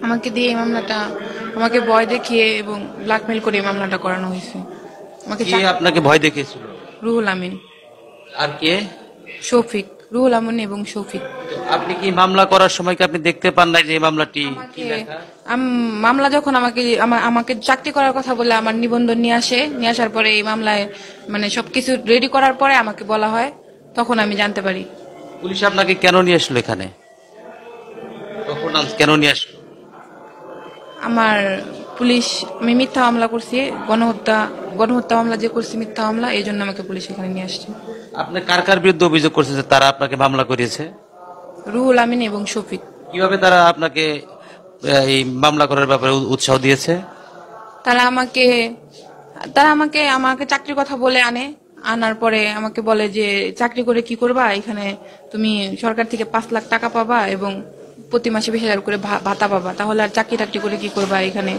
আমাকে দিয়ে এই মামলাটা আমাকে ভয় দেখিয়ে এবং ব্ল্যাকমেল করে এই মামলাটা করানো হয়েছে। আমাকে কে আপনাকে ভয় দেখিয়েছিল? রুহুল আমিন, আর কে? শফিক, রুহুল আমিন এবং শফিক। আপনি কি মামলা করার সময় কি আপনি দেখতে পান নাই যে এই মামলাটি কি আমাকে লেখা? মামলা যখন আমাকে চাকরি করার কথা বলে আমার নিবন্ধন নিয়ে আসার পরে এই মামলায় মানে সবকিছু রেডি করার পরে আমাকে বলা হয়, তখন আমি জানতে পারি। পুলিশ আপনাকে কেন নিয়ে আসলো এখানে? তখন কেন নিয়ে আসলো? আমার পুলিশ, আমি মিথ্যা মামলা করছি, গণহত্যা মামলা যে করছি, মিথ্যা মামলা, এই জন্য আমাকে পুলিশ এখানে নিয়ে আসছে। আপনি কার কার বিরুদ্ধে অভিযোগ করছেন যে তারা আপনাকে মামলা করিয়েছে? রুহুল আমিন এবং শফিক। কিভাবে তারা আপনাকে এই মামলা করার ব্যাপারে উৎসাহ দিয়েছে? তারা আমাকে আমাকে চাকরির কথা বলে আনার পরে আমাকে বলে যে চাকরি করে কি করবা, এখানে তুমি সরকার থেকে 5 লাখ টাকা পাবা এবং প্রতি মাসে 20,000 করে ভাতা পাবা, তাহলে আর চাকরি টাকরি করে কি করবা, এখানে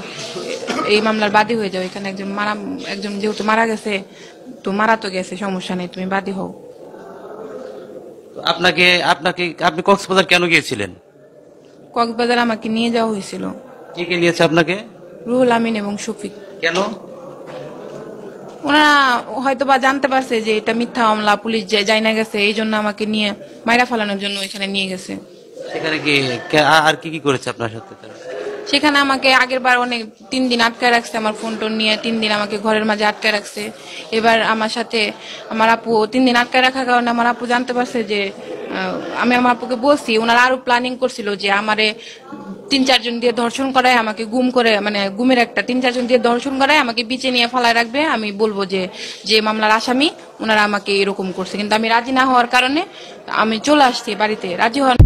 এই মামলার বাদী হয়ে যাও, এখানে একজন যেহেতু মারা গেছে, তো মারা তো গেছে, সমস্যা নেই, তুমি বাদী হও। আপনাকে আপনাকে আপনি কক্সবাজার কেন গিয়েছিলেন? কক্সবাজার আমাকে নিয়ে যাওয়া হয়েছিল। কে কে নিয়েছে আপনাকে? রুহুল আমিন এবং শফিক। কেন? ওনারা হয়তো বা জানতে পারছে যে এটা মিথ্যা মামলা, পুলিশ যাই না গেছে, এই জন্য আমাকে নিয়ে মাইরা ফালানোর জন্য এখানে নিয়ে গেছে। সেখানে কি আর কি কি করেছে আপনার সাথে তারা? সেখানে আমাকে আগের বার অনেক 3 দিন আটকায় রাখছে, আমার ফোন টোন নিয়ে 3 দিন আমাকে ঘরের মাঝে আটকায় রাখছে। এবার আমার সাথে আমার আপু 3 দিন আটকায় রাখার কারণে আমার আপু জানতে পারছে যে আমি আমার আপুকে বলছি, ওনারা আরো প্ল্যানিং করছিল যে আমারে 3-4 জন দিয়ে ধর্ষণ করায়, আমাকে গুম করে, মানে গুমের একটা 3-4 জন দিয়ে ধর্ষণ করায় আমাকে বিচে নিয়ে ফালায় রাখবে, আমি বলবো যে মামলার আসামি ওনারা আমাকে এরকম করছে। কিন্তু আমি রাজি না হওয়ার কারণে আমি চলে আসছি বাড়িতে, রাজি হওয়ার